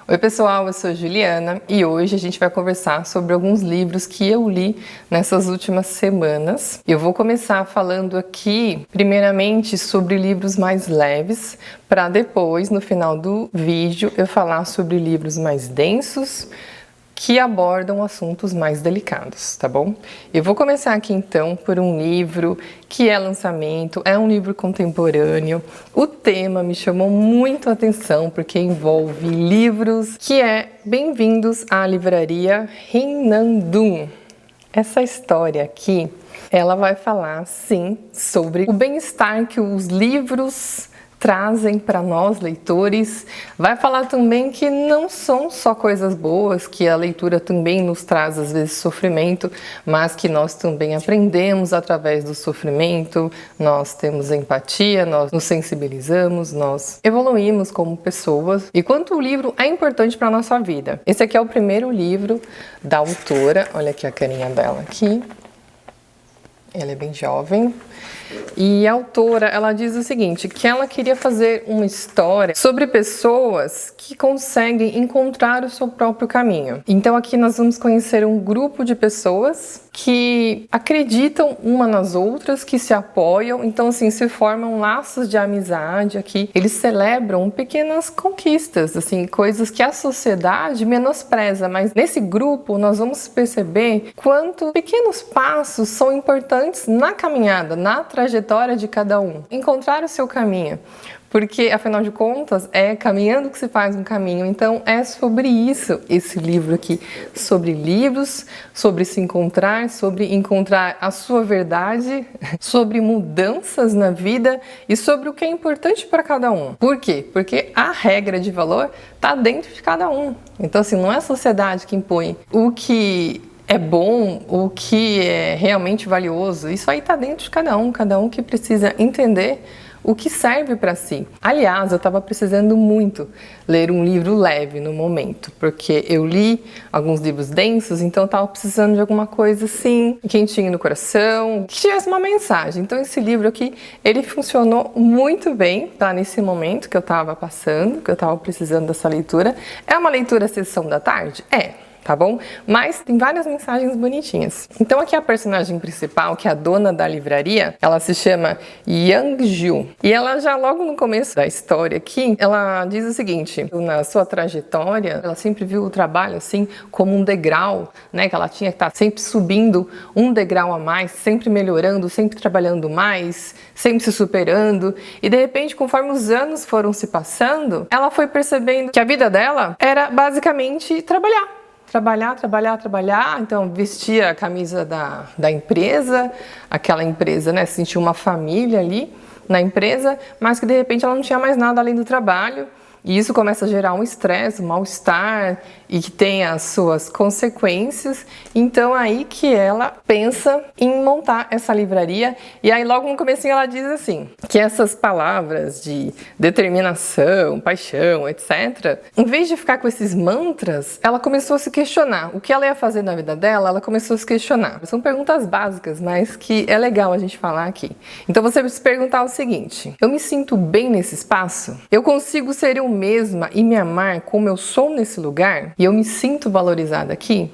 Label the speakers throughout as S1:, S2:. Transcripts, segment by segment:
S1: Oi pessoal, eu sou Juliana e hoje a gente vai conversar sobre alguns livros que eu li nessas últimas semanas. Eu vou começar falando aqui, primeiramente, sobre livros mais leves, para depois, no final do vídeo, eu falar sobre livros mais densos, que abordam assuntos mais delicados, tá bom? Eu vou começar aqui então por um livro que é lançamento, é um livro contemporâneo. O tema me chamou muito a atenção porque envolve livros que é Bem-vindos à Livraria Rinandum. Essa história aqui, ela vai falar sim sobre o bem-estar que os livros trazem para nós leitores. Vai falar também que não são só coisas boas, que a leitura também nos traz às vezes sofrimento, mas que nós também aprendemos através do sofrimento, nós temos empatia, nós nos sensibilizamos, nós evoluímos como pessoas e quanto o livro é importante para a nossa vida. Esse aqui é o primeiro livro da autora, olha aqui a carinha dela aqui. Ela é bem jovem. E a autora, ela diz o seguinte, que ela queria fazer uma história sobre pessoas que conseguem encontrar o seu próprio caminho. Então aqui nós vamos conhecer um grupo de pessoas que acreditam uma nas outras, que se apoiam, então assim, se formam laços de amizade aqui. Eles celebram pequenas conquistas, assim, coisas que a sociedade menospreza, mas nesse grupo nós vamos perceber quanto pequenos passos são importantes na caminhada, na trajetória de cada um. Encontrar o seu caminho. Porque, afinal de contas, é caminhando que se faz um caminho. Então, é sobre isso esse livro aqui. Sobre livros, sobre se encontrar, sobre encontrar a sua verdade, sobre mudanças na vida e sobre o que é importante para cada um. Por quê? Porque a regra de valor está dentro de cada um. Então, assim, não é a sociedade que impõe o que é bom, o que é realmente valioso. Isso aí está dentro de cada um que precisa entender o que serve para si. Aliás, eu estava precisando muito ler um livro leve no momento, porque eu li alguns livros densos, então eu estava precisando de alguma coisa assim, quentinho no coração, que tivesse uma mensagem. Então esse livro aqui, ele funcionou muito bem, tá? Nesse momento que eu estava passando, que eu estava precisando dessa leitura. É uma leitura sessão da tarde? É. Tá bom? Mas tem várias mensagens bonitinhas. Então aqui a personagem principal, que é a dona da livraria, ela se chama Yang Jiu. E ela já logo no começo da história aqui, ela diz o seguinte, na sua trajetória, ela sempre viu o trabalho assim como um degrau, né? Que ela tinha que estar sempre subindo um degrau a mais, sempre melhorando, sempre trabalhando mais, sempre se superando. E de repente, conforme os anos foram se passando, ela foi percebendo que a vida dela era basicamente trabalhar. Trabalhar, então vestia a camisa da empresa, aquela empresa, né, sentia uma família ali na empresa, mas que de repente ela não tinha mais nada além do trabalho. E isso começa a gerar um estresse, um mal-estar e que tem as suas consequências. Então aí que ela pensa em montar essa livraria. E aí logo no comecinho ela diz assim, que essas palavras de determinação, paixão, etc., em vez de ficar com esses mantras, ela começou a se questionar. O que ela ia fazer na vida dela, ela começou a se questionar. São perguntas básicas, mas que é legal a gente falar aqui. Então você vai se perguntar o seguinte, eu me sinto bem nesse espaço? Eu consigo ser eu mesma e me amar como eu sou nesse lugar? E eu me sinto valorizada aqui?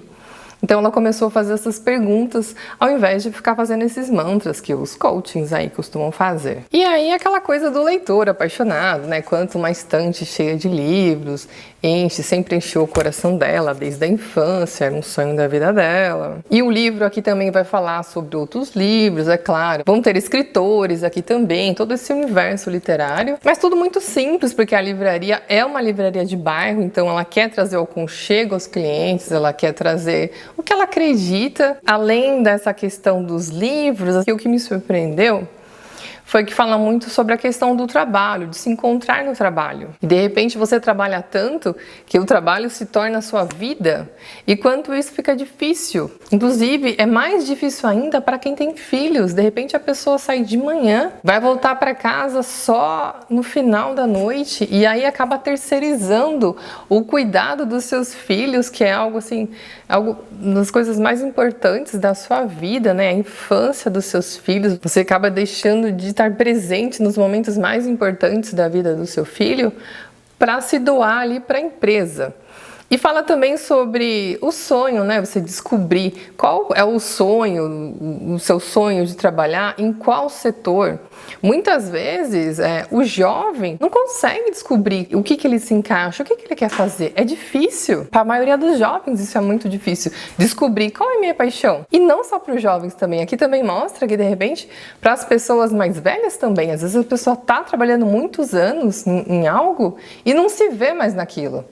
S1: Então ela começou a fazer essas perguntas ao invés de ficar fazendo esses mantras que os coachings aí costumam fazer. E aí aquela coisa do leitor apaixonado, né? Quanto uma estante cheia de livros, sempre encheu o coração dela desde a infância, era um sonho da vida dela. E o livro aqui também vai falar sobre outros livros, é claro. Vão ter escritores aqui também, todo esse universo literário. Mas tudo muito simples, porque a livraria é uma livraria de bairro, então ela quer trazer o aconchego aos clientes, ela quer trazer o que ela acredita. Além dessa questão dos livros, o que me surpreendeu foi que fala muito sobre a questão do trabalho, de se encontrar no trabalho. E de repente você trabalha tanto que o trabalho se torna a sua vida e quanto isso fica difícil. Inclusive, é mais difícil ainda para quem tem filhos. De repente a pessoa sai de manhã, vai voltar para casa só no final da noite e aí acaba terceirizando o cuidado dos seus filhos, que é algo assim, algo das coisas mais importantes da sua vida, né? A infância dos seus filhos. Você acaba deixando de estar presente nos momentos mais importantes da vida do seu filho para se doar ali para a empresa. E fala também sobre o sonho, né? Você descobrir qual é o sonho, o seu sonho de trabalhar, em qual setor. Muitas vezes o jovem não consegue descobrir o que ele se encaixa, o que ele quer fazer. É difícil. Para a maioria dos jovens isso é muito difícil. Descobrir qual é a minha paixão. E não só para os jovens também. Aqui também mostra que de repente para as pessoas mais velhas também. Às vezes a pessoa está trabalhando muitos anos em algo e não se vê mais naquilo.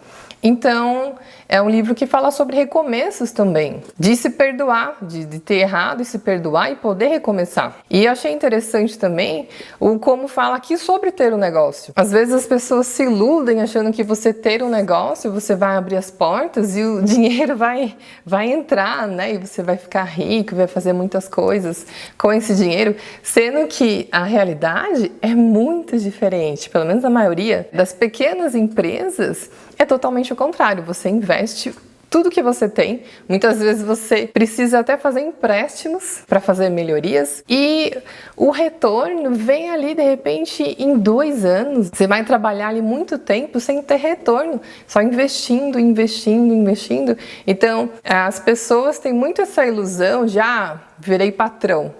S1: Então, é um livro que fala sobre recomeços também, de se perdoar, de ter errado e se perdoar e poder recomeçar. E eu achei interessante também como fala aqui sobre ter um negócio. Às vezes as pessoas se iludem achando que você ter um negócio, você vai abrir as portas e o dinheiro vai entrar, né? E você vai ficar rico, vai fazer muitas coisas com esse dinheiro, sendo que a realidade é muito diferente, pelo menos a maioria das pequenas empresas. É totalmente o contrário, você investe tudo que você tem, muitas vezes você precisa até fazer empréstimos para fazer melhorias e o retorno vem ali de repente em 2 anos. Você vai trabalhar ali muito tempo sem ter retorno, só investindo. Então as pessoas têm muito essa ilusão, já virei patrão.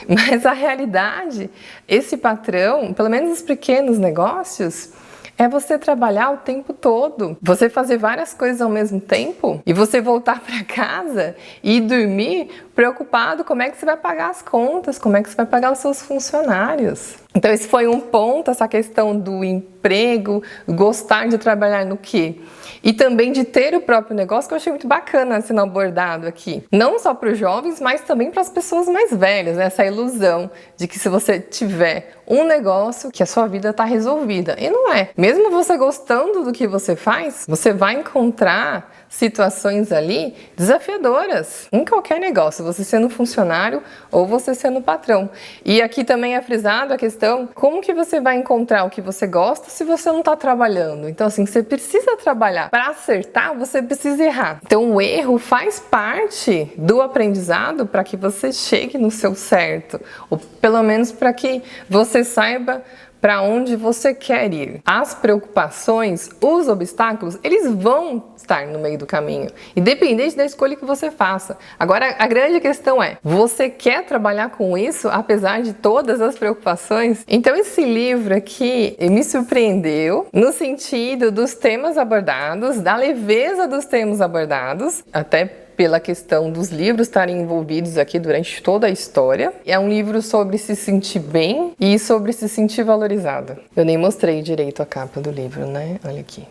S1: Mas a realidade, esse patrão, pelo menos os pequenos negócios, é você trabalhar o tempo todo, você fazer várias coisas ao mesmo tempo e você voltar para casa e dormir preocupado como é que você vai pagar as contas, como é que você vai pagar os seus funcionários. Então esse foi um ponto, essa questão do emprego, gostar de trabalhar no quê? E também de ter o próprio negócio, que eu achei muito bacana sendo abordado aqui. Não só para os jovens, mas também para as pessoas mais velhas, né? Essa ilusão de que se você tiver um negócio, que a sua vida está resolvida. E não é. Mesmo você gostando do que você faz, você vai encontrar situações ali desafiadoras em qualquer negócio, você sendo funcionário ou você sendo patrão. E aqui também é frisado a questão, como que você vai encontrar o que você gosta se você não está trabalhando? Então assim, você precisa trabalhar. Para acertar, você precisa errar. Então o erro faz parte do aprendizado para que você chegue no seu certo, ou pelo menos para que você saiba para onde você quer ir. As preocupações, os obstáculos, eles vão estar no meio do caminho, independente da escolha que você faça. Agora, a grande questão é, você quer trabalhar com isso, apesar de todas as preocupações? Então, esse livro aqui me surpreendeu no sentido dos temas abordados, da leveza dos temas abordados, até pela questão dos livros estarem envolvidos aqui durante toda a história. É um livro sobre se sentir bem e sobre se sentir valorizada. Eu nem mostrei direito a capa do livro, né? Olha aqui.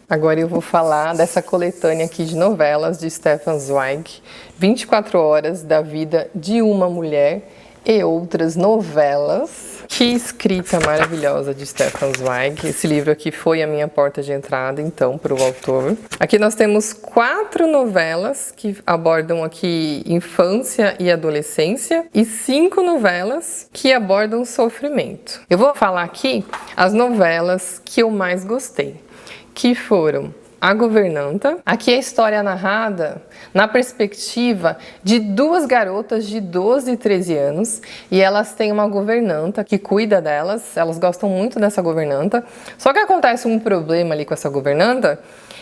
S1: Agora eu vou falar dessa coletânea aqui de novelas de Stefan Zweig, 24 horas da vida de uma mulher e outras novelas. Que escrita maravilhosa de Stefan Zweig. Esse livro aqui foi a minha porta de entrada, então, para o autor. Aqui nós temos 4 novelas que abordam aqui infância e adolescência e 5 novelas que abordam sofrimento. Eu vou falar aqui as novelas que eu mais gostei, que foram A Governanta. Aqui é a história narrada na perspectiva de 2 garotas de 12 e 13 anos e elas têm uma governanta que cuida delas, elas gostam muito dessa governanta, só que acontece um problema ali com essa governanta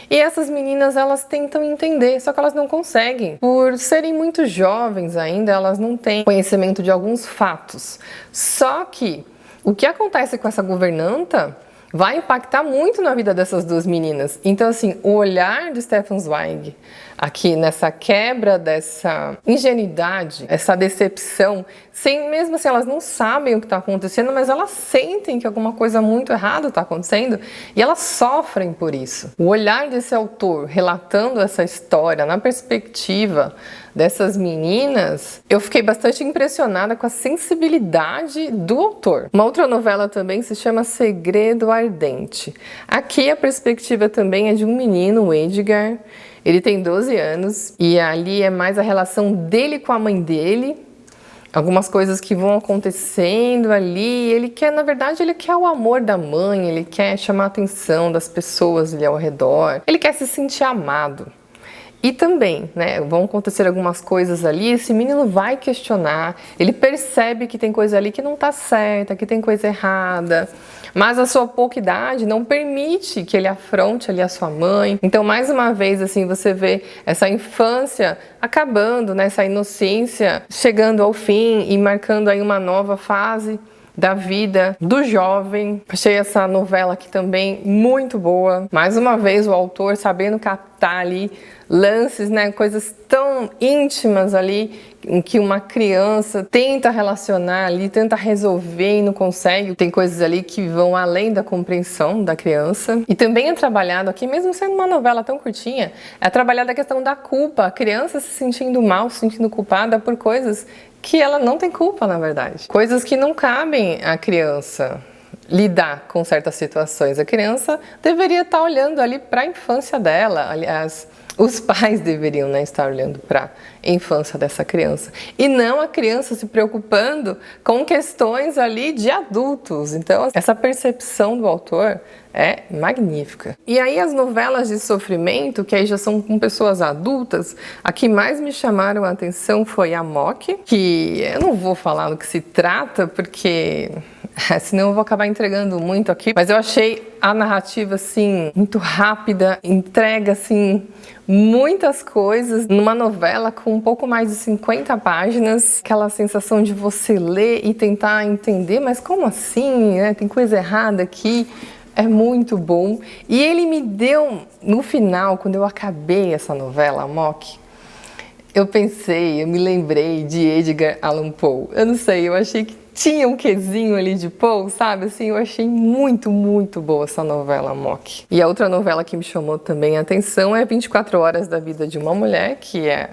S1: e essas meninas elas tentam entender, só que elas não conseguem. Por serem muito jovens ainda, elas não têm conhecimento de alguns fatos. Só que o que acontece com essa governanta vai impactar muito na vida dessas 2 meninas. Então, assim, o olhar de Stefan Zweig aqui nessa quebra dessa ingenuidade, essa decepção, mesmo assim elas não sabem o que está acontecendo, mas elas sentem que alguma coisa muito errada está acontecendo e elas sofrem por isso. O olhar desse autor relatando essa história na perspectiva dessas meninas, eu fiquei bastante impressionada com a sensibilidade do autor. Uma outra novela também se chama Segredo Ardente. Aqui a perspectiva também é de um menino, o Edgar. Ele tem 12 anos e ali é mais a relação dele com a mãe dele, algumas coisas que vão acontecendo ali. Ele quer, na verdade, ele quer o amor da mãe, ele quer chamar a atenção das pessoas ali ao redor, ele quer se sentir amado. E também, né, vão acontecer algumas coisas ali, esse menino vai questionar, ele percebe que tem coisa ali que não tá certa, que tem coisa errada, mas a sua pouca idade não permite que ele afronte ali a sua mãe. Então, mais uma vez, assim, você vê essa infância acabando, né, essa inocência chegando ao fim e marcando aí uma nova fase da vida do jovem. Achei essa novela aqui também muito boa. Mais uma vez o autor sabendo captar ali lances, né, coisas tão íntimas ali em que uma criança tenta relacionar ali, tenta resolver e não consegue. Tem coisas ali que vão além da compreensão da criança. E também é trabalhado aqui, mesmo sendo uma novela tão curtinha, é trabalhada a questão da culpa, a criança se sentindo mal, se sentindo culpada por coisas que ela não tem culpa, na verdade. Coisas que não cabem à criança lidar com certas situações. A criança deveria estar olhando ali para a infância dela. Aliás, os pais deveriam, né, estar olhando para a infância dessa criança. E não a criança se preocupando com questões ali de adultos. Então, essa percepção do autor é magnífica. E aí as novelas de sofrimento, que aí já são com pessoas adultas, a que mais me chamaram a atenção foi a Mock, que eu não vou falar do que se trata, porque senão eu vou acabar entregando muito aqui, mas eu achei a narrativa, assim, muito rápida, entrega, assim, muitas coisas numa novela com um pouco mais de 50 páginas, aquela sensação de você ler e tentar entender, mas como assim, né? Tem coisa errada aqui. É muito bom. E ele me deu, no final, quando eu acabei essa novela, a Mock, eu me lembrei de Edgar Allan Poe. Eu não sei, eu achei que tinha um quezinho ali de Poe, sabe? Assim, eu achei muito, muito boa essa novela, Mock. E a outra novela que me chamou também a atenção é 24 Horas da Vida de uma Mulher, que é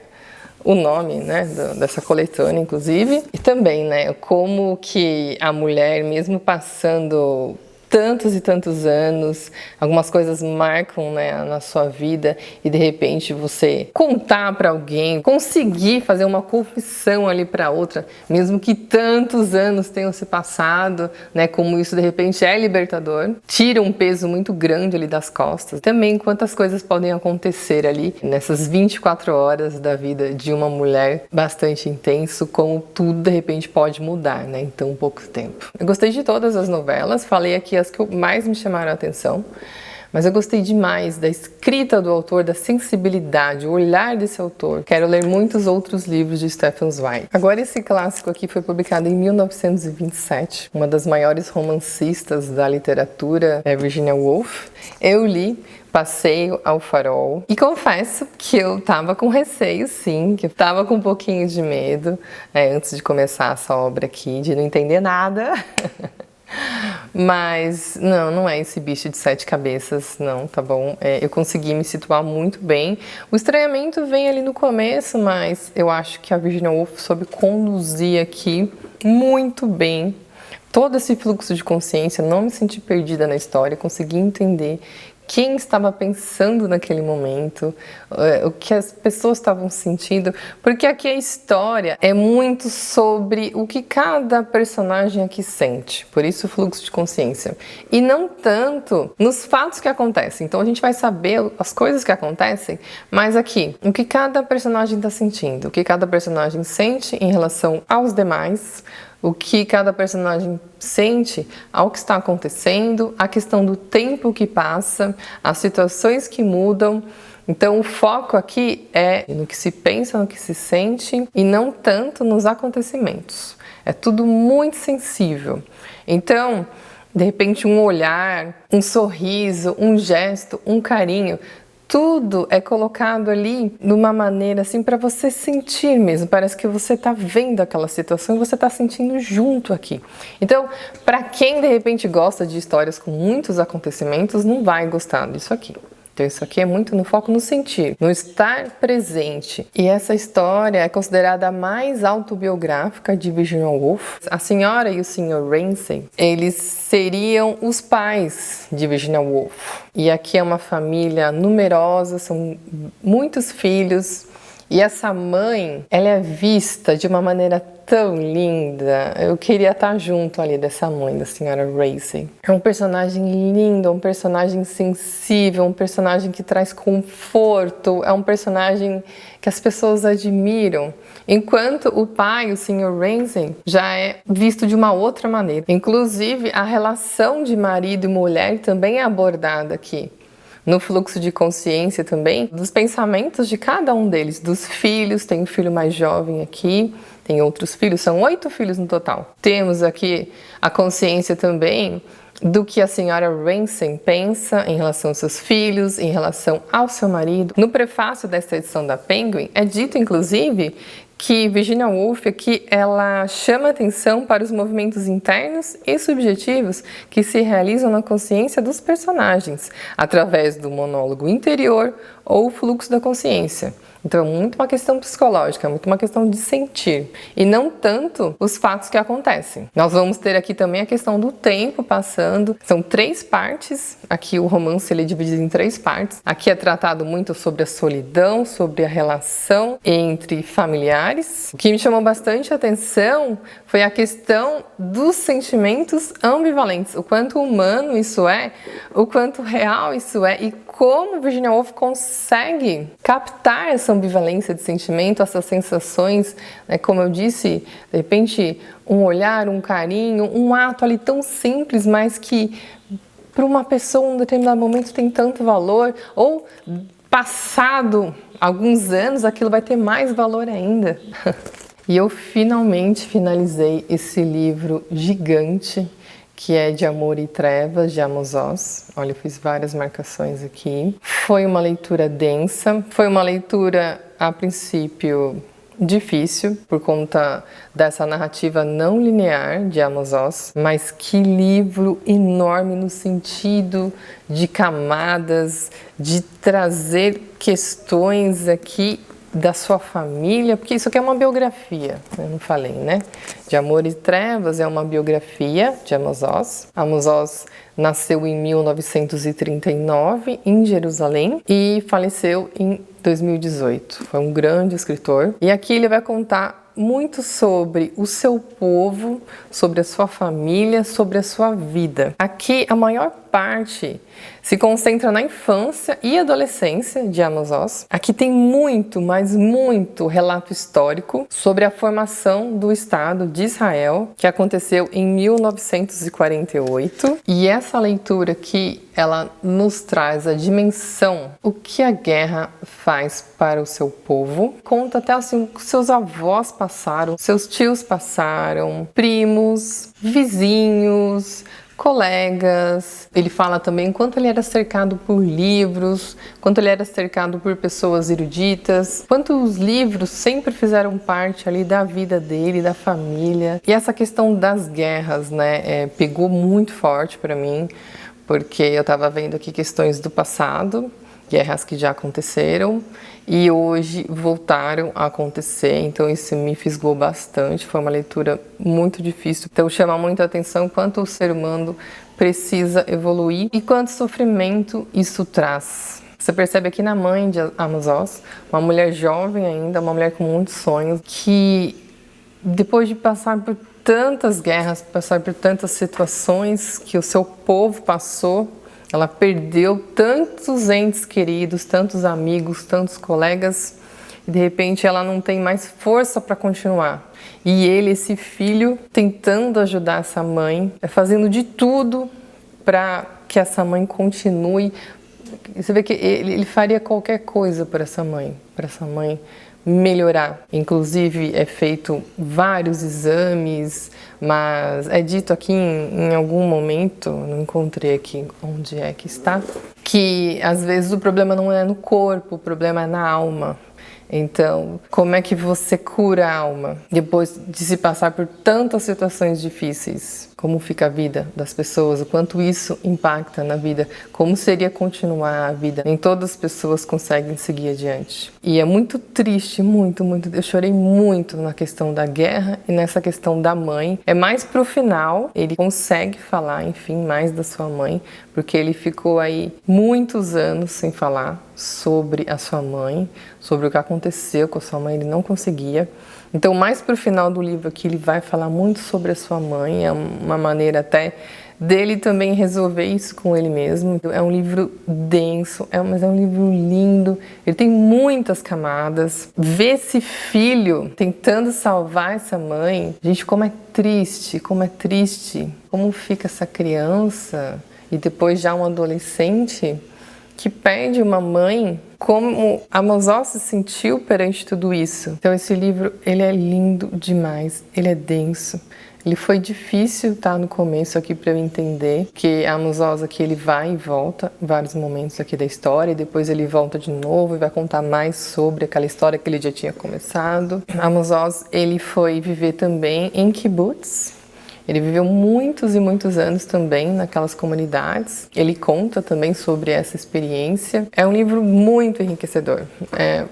S1: o nome, né, dessa coletânea, inclusive. E também, né, como que a mulher, mesmo passando tantos e tantos anos, algumas coisas marcam, né, na sua vida e de repente você contar para alguém, conseguir fazer uma confissão ali para outra, mesmo que tantos anos tenham se passado, né, como isso de repente é libertador, tira um peso muito grande ali das costas. Também quantas coisas podem acontecer ali nessas 24 horas da vida de uma mulher, bastante intenso, como tudo de repente pode mudar, né, em tão pouco tempo. Eu gostei de todas as novelas, falei aqui as que mais me chamaram a atenção, mas eu gostei demais da escrita do autor, da sensibilidade, o olhar desse autor. Quero ler muitos outros livros de Stefan Zweig. Agora esse clássico aqui foi publicado em 1927, uma das maiores romancistas da literatura é Virginia Woolf. Eu li Passeio ao Farol e confesso que eu tava com receio, sim, que eu tava com um pouquinho de medo, antes de começar essa obra aqui, de não entender nada. Mas não é esse bicho de 7 cabeças, não, tá bom? Eu consegui me situar muito bem. O estranhamento vem ali no começo, mas eu acho que a Virginia Woolf soube conduzir aqui muito bem todo esse fluxo de consciência, não me senti perdida na história, consegui entender quem estava pensando naquele momento, o que as pessoas estavam sentindo, porque aqui a história é muito sobre o que cada personagem aqui sente, por isso o fluxo de consciência, e não tanto nos fatos que acontecem. Então a gente vai saber as coisas que acontecem, mas aqui, o que cada personagem está sentindo, o que cada personagem sente em relação aos demais, o que cada personagem sente ao que está acontecendo, a questão do tempo que passa, as situações que mudam. Então o foco aqui é no que se pensa, no que se sente e não tanto nos acontecimentos. É tudo muito sensível. Então, de repente um olhar, um sorriso, um gesto, um carinho, tudo é colocado ali de uma maneira assim para você sentir mesmo. Parece que você está vendo aquela situação e você está sentindo junto aqui. Então, para quem de repente gosta de histórias com muitos acontecimentos, não vai gostar disso aqui. Então isso aqui é muito no foco no sentir, no estar presente. E essa história é considerada a mais autobiográfica de Virginia Woolf. A senhora e o senhor Ramsay, eles seriam os pais de Virginia Woolf. E aqui é uma família numerosa, são muitos filhos. E essa mãe, ela é vista de uma maneira tão linda. Eu queria estar junto ali dessa mãe, da senhora Ramsay. É um personagem lindo, um personagem sensível, um personagem que traz conforto, é um personagem que as pessoas admiram. Enquanto o pai, o Sr. Ramsay, já é visto de uma outra maneira. Inclusive, a relação de marido e mulher também é abordada aqui. No fluxo de consciência também, dos pensamentos de cada um deles, dos filhos. Tem um filho mais jovem aqui, tem outros filhos, são 8 filhos no total. Temos aqui a consciência também do que a senhora Ramsay pensa em relação aos seus filhos, em relação ao seu marido. No prefácio desta edição da Penguin, é dito, inclusive, que Virginia Woolf aqui, ela chama atenção para os movimentos internos e subjetivos que se realizam na consciência dos personagens, através do monólogo interior ou o fluxo da consciência. Então, é muito uma questão psicológica, é muito uma questão de sentir, e não tanto os fatos que acontecem. Nós vamos ter aqui também a questão do tempo passando. São 3 partes, aqui o romance ele é dividido em 3 partes. Aqui é tratado muito sobre a solidão, sobre a relação entre familiares. O que me chamou bastante atenção foi a questão dos sentimentos ambivalentes, o quanto humano isso é, o quanto real isso é, e como Virginia Woolf consegue captar essa ambivalência de sentimento, essas sensações, né? Como eu disse, de repente um olhar, um carinho, um ato ali tão simples, mas que para uma pessoa em um determinado momento tem tanto valor, ou passado alguns anos aquilo vai ter mais valor ainda. E eu finalmente finalizei esse livro gigante, que é De Amor e Trevas, de Amos Oz. Olha, eu fiz várias marcações aqui. Foi uma leitura densa, foi uma leitura, a princípio, difícil, por conta dessa narrativa não linear de Amos Oz, mas que livro enorme no sentido de camadas, de trazer questões aqui da sua família, porque isso aqui é uma biografia, eu não falei, né? De Amor e Trevas é uma biografia de Amos Oz. Amos Oz nasceu em 1939 em Jerusalém e faleceu em 2018. Foi um grande escritor. E aqui ele vai contar muito sobre o seu povo, sobre a sua família, sobre a sua vida. Aqui a maior parte se concentra na infância e adolescência de Amos Oz. Aqui tem muito, mas muito relato histórico sobre a formação do Estado de Israel, que aconteceu em 1948. E essa leitura aqui, ela nos traz a dimensão, o que a guerra faz para o seu povo. Conta até assim, o que seus avós passaram, seus tios passaram, primos, vizinhos, colegas. Ele fala também quanto ele era cercado por livros, quanto ele era cercado por pessoas eruditas, quanto os livros sempre fizeram parte ali da vida dele, da família. E essa questão das guerras, né, pegou muito forte para mim, porque eu estava vendo aqui questões do passado, guerras que já aconteceram e hoje voltaram a acontecer, então isso me fisgou bastante, foi uma leitura muito difícil. Então chama muito a atenção quanto o ser humano precisa evoluir e quanto sofrimento isso traz. Você percebe aqui na mãe de Amos Oz, uma mulher jovem ainda, uma mulher com muitos sonhos, que depois de passar por tantas guerras, passar por tantas situações que o seu povo passou, ela perdeu tantos entes queridos, tantos amigos, tantos colegas, e de repente ela não tem mais força para continuar. E ele, esse filho, tentando ajudar essa mãe, fazendo de tudo para que essa mãe continue. Você vê que ele faria qualquer coisa para essa mãe melhorar. Inclusive é feito vários exames, mas é dito aqui em algum momento, não encontrei aqui onde é que está, que às vezes o problema não é no corpo, o problema é na alma. Então, como é que você cura a alma depois de se passar por tantas situações difíceis? Como fica a vida das pessoas? O quanto isso impacta na vida? Como seria continuar a vida? Nem todas as pessoas conseguem seguir adiante. E é muito triste, muito. Eu chorei muito na questão da guerra e nessa questão da mãe. É mais pro final, ele consegue falar, enfim, mais da sua mãe, porque ele ficou aí muitos anos sem falar sobre a sua mãe, sobre o que aconteceu aconteceu com a sua mãe, ele não conseguia. Então, mais pro final do livro aqui, ele vai falar muito sobre a sua mãe, é uma maneira até dele também resolver isso com ele mesmo. É um livro denso, mas é um livro lindo, ele tem muitas camadas. Ver esse filho tentando salvar essa mãe, gente, como é triste, como fica essa criança e depois já um adolescente que perde uma mãe, como Amos Oz se sentiu perante tudo isso. Então esse livro, ele é lindo demais, ele é denso. Ele foi difícil no começo aqui para eu entender que Amos Oz aqui ele vai e volta em vários momentos aqui da história e depois ele volta de novo e vai contar mais sobre aquela história que ele já tinha começado. Amos Oz, ele foi viver também em kibbutz. Ele viveu muitos e muitos anos também naquelas comunidades. Ele conta também sobre essa experiência. É um livro muito enriquecedor.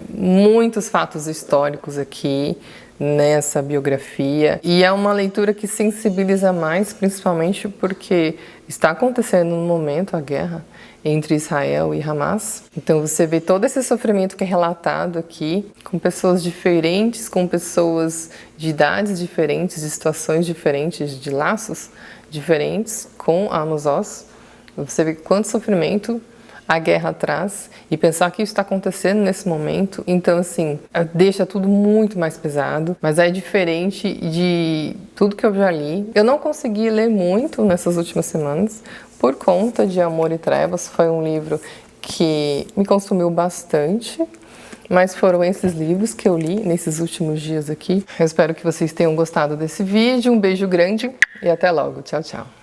S1: Muitos fatos históricos aqui nessa biografia. E é uma leitura que sensibiliza mais, principalmente porque está acontecendo no momento a guerra entre Israel e Hamas. Então você vê todo esse sofrimento que é relatado aqui, com pessoas diferentes, com pessoas de idades diferentes, de situações diferentes, de laços diferentes com Amos Oz. Você vê quanto sofrimento a guerra traz e pensar que isso está acontecendo nesse momento. Então, assim, deixa tudo muito mais pesado, mas é diferente de tudo que eu já li. Eu não consegui ler muito nessas últimas semanas por conta de Amor e Trevas. Foi um livro que me consumiu bastante, mas foram esses livros que eu li nesses últimos dias aqui. Eu espero que vocês tenham gostado desse vídeo. Um beijo grande e até logo. Tchau, tchau.